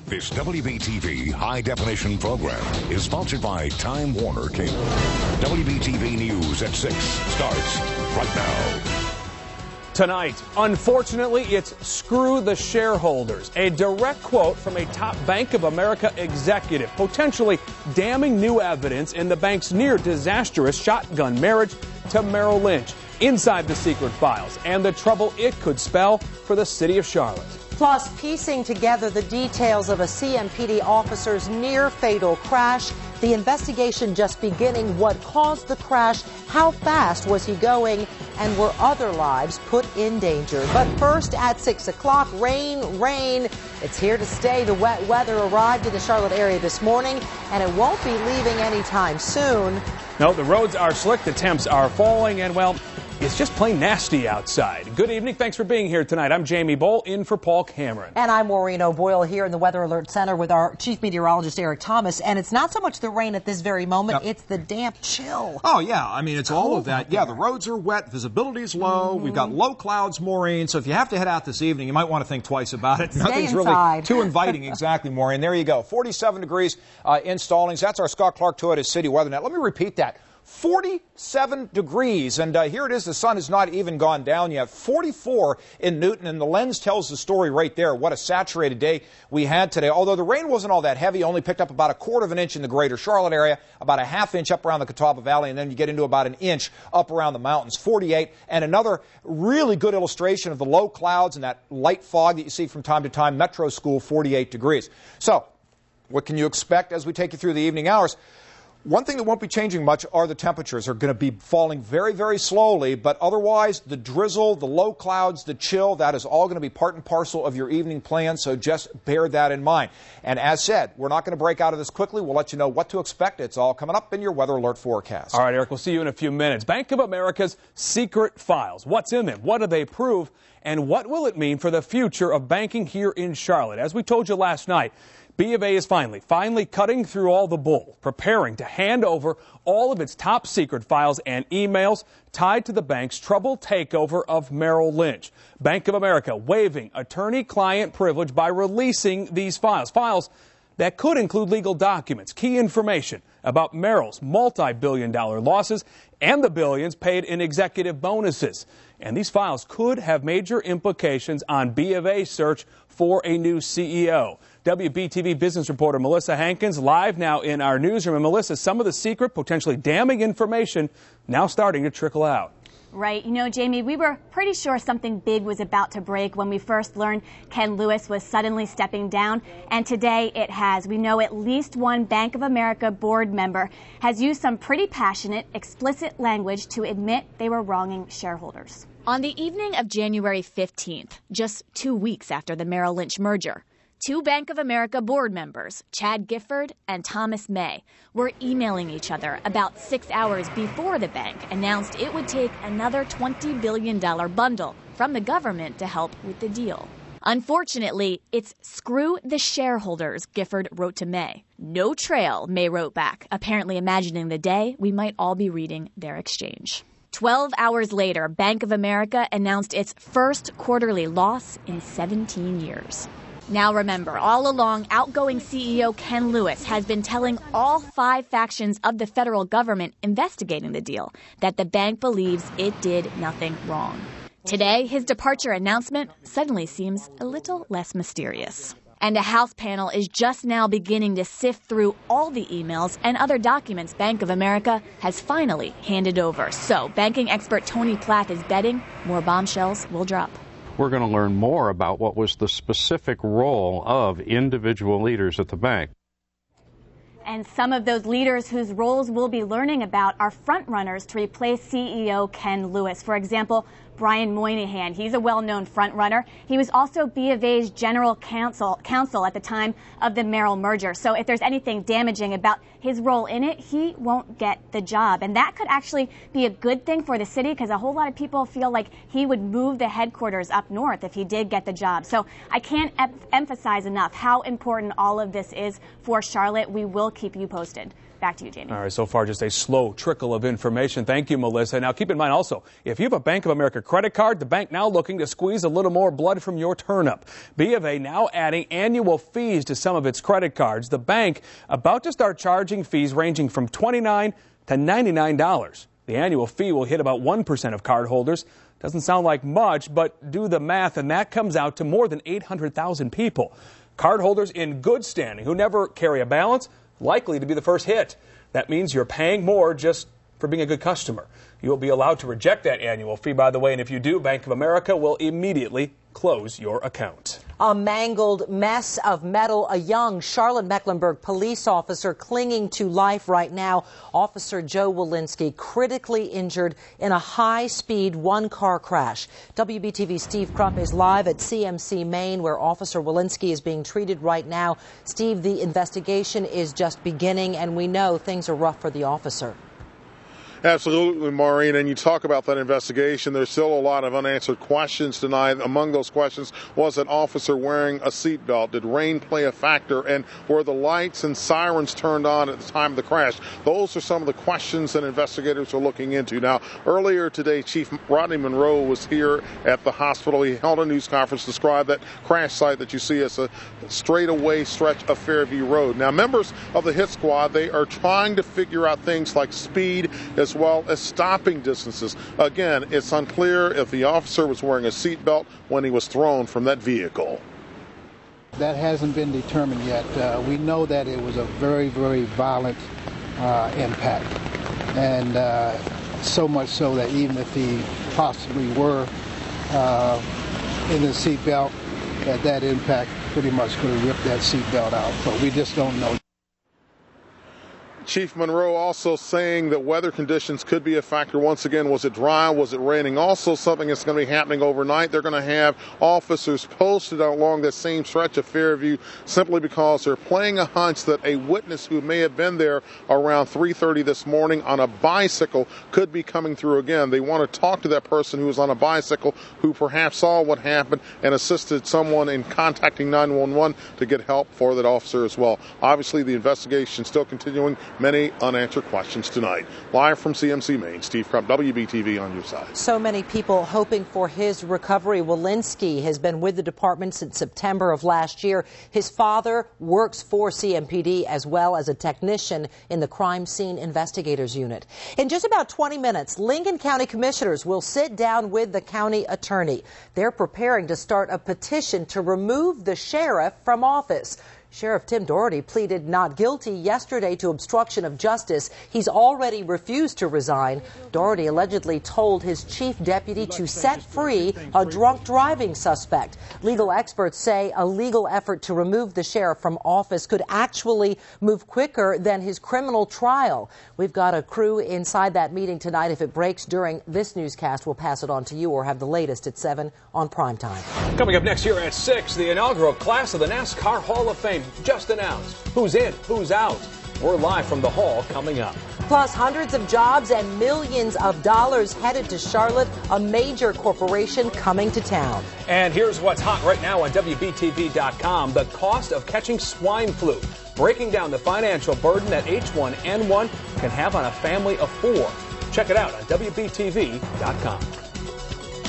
This WBTV high-definition program is sponsored by Time Warner Cable. WBTV News at 6 starts right now. Tonight, unfortunately, it's screw the shareholders. A direct quote from a top Bank of America executive, potentially damning new evidence in the bank's near disastrous shotgun marriage to Merrill Lynch. Inside the secret files and the trouble it could spell for the city of Charlotte. Plus, piecing together the details of a CMPD officer's near-fatal crash, the investigation just beginning, what caused the crash, how fast was he going, and were other lives put in danger. But first, at 6 o'clock, rain. It's here to stay. The wet weather arrived in the Charlotte area this morning, and it won't be leaving anytime soon. No, the roads are slick, the temps are falling, and, well, it's just plain nasty outside. Good evening. Thanks for being here tonight. I'm Jamie Bowl, in for Paul Cameron. And I'm Maureen O'Boyle here in the Weather Alert Center with our Chief Meteorologist, Eric Thomas. And it's not so much the rain at this very moment, it's the damp chill. Oh, yeah. I mean, it's all of that. Yeah, the roads are wet. Visibility is low. We've got low clouds, Maureen. So if you have to head out this evening, you might want to think twice about it. Nothing's really too inviting. Exactly, Maureen. There you go. 47 degrees in Stallings. That's our Scott Clark Toyota City weather net. Let me repeat that. 47 degrees, and here it is. The sun has not even gone down yet. 44 in Newton, and the lens tells the story right there. What a saturated day we had today. Although the rain wasn't all that heavy, only picked up about 1/4 of an inch in the greater Charlotte area, about 1/2 inch up around the Catawba Valley, and then you get into about 1 inch up around the mountains. 48, and another really good illustration of the low clouds and that light fog that you see from time to time. Metro School, 48 degrees. So, what can you expect as we take you through the evening hours? One thing that won't be changing much are the temperatures. Are going to be falling very, very slowly, but otherwise the drizzle, the low clouds, the chill, that is all going to be part and parcel of your evening plan, so just bear that in mind. And as said, we're not going to break out of this quickly. We'll let you know what to expect. It's all coming up in your weather alert forecast. All right, Eric, we'll see you in a few minutes. Bank of America's secret files. What's in them? What do they prove? And what will it mean for the future of banking here in Charlotte? As we told you last night, B of A is finally cutting through all the bull, preparing to hand over all of its top secret files and emails tied to the bank's troubled takeover of Merrill Lynch. Bank of America waiving attorney-client privilege by releasing these files. Files that could include legal documents, key information about Merrill's multi-billion-dollar losses and the billions paid in executive bonuses. And these files could have major implications on B of A's search for a new CEO. WBTV business reporter Melissa Hankins live now in our newsroom. And Melissa, some of the secret, potentially damning information now starting to trickle out. Right. You know, Jamie, we were pretty sure something big was about to break when we first learned Ken Lewis was suddenly stepping down. And today it has. We know at least one Bank of America board member has used some pretty passionate, explicit language to admit they were wronging shareholders. On the evening of January 15th, just 2 weeks after the Merrill Lynch merger, two Bank of America board members, Chad Gifford and Thomas May, were emailing each other about 6 hours before the bank announced it would take another $20 billion bundle from the government to help with the deal. Unfortunately, it's screw the shareholders, Gifford wrote to May. No trail, May wrote back, apparently imagining the day we might all be reading their exchange. 12 hours later, Bank of America announced its first quarterly loss in 17 years. Now remember, all along, outgoing CEO Ken Lewis has been telling all 5 factions of the federal government investigating the deal that the bank believes it did nothing wrong. Today, his departure announcement suddenly seems a little less mysterious. And a House panel is just now beginning to sift through all the emails and other documents Bank of America has finally handed over. So, banking expert Tony Plath is betting more bombshells will drop. We're going to learn more about what was the specific role of individual leaders at the bank. And some of those leaders whose roles we'll be learning about are frontrunners to replace CEO Ken Lewis. For example, Brian Moynihan. He's a well-known frontrunner. He was also B of A's general counsel at the time of the Merrill merger. So if there's anything damaging about his role in it, he won't get the job. And that could actually be a good thing for the city because a whole lot of people feel like he would move the headquarters up north if he did get the job. So I can't emphasize enough how important all of this is for Charlotte. We will keep you posted. Back to you, Jamie. All right, so far just a slow trickle of information. Thank you, Melissa. Now keep in mind also, if you have a Bank of America credit card, the bank now looking to squeeze a little more blood from your turnip. B of A now adding annual fees to some of its credit cards. The bank about to start charging fees ranging from $29 to $99. The annual fee will hit about 1% of cardholders. Doesn't sound like much, but do the math, and that comes out to more than 800,000 people. Cardholders in good standing who never carry a balance, likely to be the first hit. That means you're paying more just for being a good customer. You will be allowed to reject that annual fee, by the way, and if you do, Bank of America will immediately close your account. A mangled mess of metal. A young Charlotte-Mecklenburg police officer clinging to life right now. Officer Joe Walensky critically injured in a high-speed one-car crash. WBTV's Steve Krupp is live at CMC Maine, where Officer Walensky is being treated right now. Steve, the investigation is just beginning, and we know things are rough for the officer. Absolutely, Maureen. And you talk about that investigation. There's still a lot of unanswered questions tonight. Among those questions, was an officer wearing a seatbelt? Did rain play a factor? And were the lights and sirens turned on at the time of the crash? Those are some of the questions that investigators are looking into. Now, earlier today, Chief Rodney Monroe was here at the hospital. He held a news conference, described that crash site that you see as a straightaway stretch of Fairview Road. Now, members of the hit squad, they are trying to figure out things like speed as well as stopping distances. Again, it's unclear if the officer was wearing a seatbelt when he was thrown from that vehicle. That hasn't been determined yet. We know that it was a very, very violent impact, and so much so that even if he possibly were in the seatbelt, that impact pretty much could have ripped that seatbelt out. But we just don't know. Chief Monroe also saying that weather conditions could be a factor. Once again, was it dry? Was it raining? Also something that's going to be happening overnight. They're going to have officers posted along that same stretch of Fairview simply because they're playing a hunch that a witness who may have been there around 3:30 this morning on a bicycle could be coming through again. They want to talk to that person who was on a bicycle who perhaps saw what happened and assisted someone in contacting 911 to get help for that officer as well. Obviously, the investigation still continuing. Many unanswered questions tonight. Live from CMC Maine, Steve Krupp, WBTV on your side. So many people hoping for his recovery. Walensky has been with the department since September of last year. His father works for CMPD as well as a technician in the Crime Scene Investigators Unit. In just about 20 minutes, Lincoln County commissioners will sit down with the county attorney. They're preparing to start a petition to remove the sheriff from office. Sheriff Tim Doherty pleaded not guilty yesterday to obstruction of justice. He's already refused to resign. Doherty allegedly told his chief deputy to set free a drunk driving suspect. Legal experts say a legal effort to remove the sheriff from office could actually move quicker than his criminal trial. We've got a crew inside that meeting tonight. If it breaks during this newscast, we'll pass it on to you or have the latest at 7 on Primetime. Coming up next here at 6, the inaugural class of the NASCAR Hall of Fame just announced. Who's in, who's out? We're live from the hall coming up. Plus, hundreds of jobs and millions of dollars headed to Charlotte, a major corporation coming to town. And here's what's hot right now on WBTV.com, the cost of catching swine flu, breaking down the financial burden that H1N1 can have on a family of 4. Check it out on WBTV.com.